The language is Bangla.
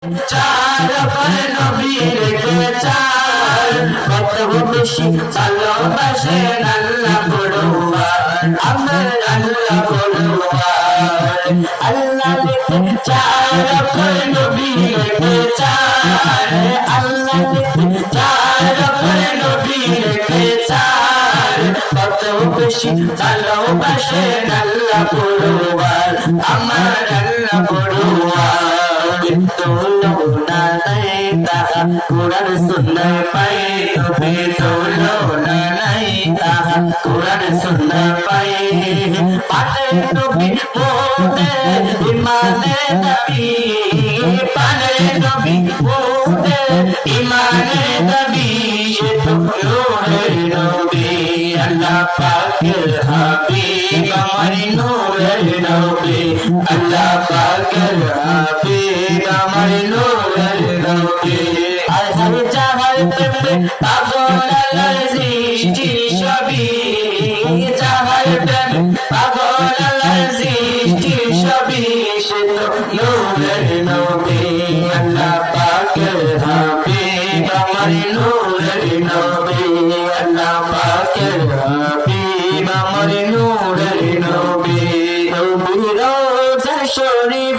চার পর নবী রেখে চার কত বেশি ভালোবাসেন আল্লাহ পড়ুয়ার আমার আল্লাহ পড়ুয়ার আল্লাহ রেখে চার পর নবী রেখে চার আল্লাহ রেখে চার পর নবী রেখে চার কত বেশি ভালোবাসেন আল্লাহ পড়ুয়ার আমার আল্লাহ পড়ুয়ার তুলনা নাই তাহা কুরআন সুন্নাহ পাই তবে তুলনা নাই তাহা কুরআন সুন্নাহ পাই পানে নবী মোদে ইমানে নবী পানে নবী মোদে ইমানে নবী সে তো নূরের নবী আল্লাহ পাকের হাবিব আমার নূরের নবী আল্লাহ পাকের হাবিব আমার নূরের নবী আজহার জাহার প্রেমে পাগল আল্লাহর সৃষ্টি সবই জাহার প্রেমে পাগল আল্লাহর সৃষ্টি সবই সে তো নূরের নবী আল্লাহ পাকের হাবিব আমার নূরের নবী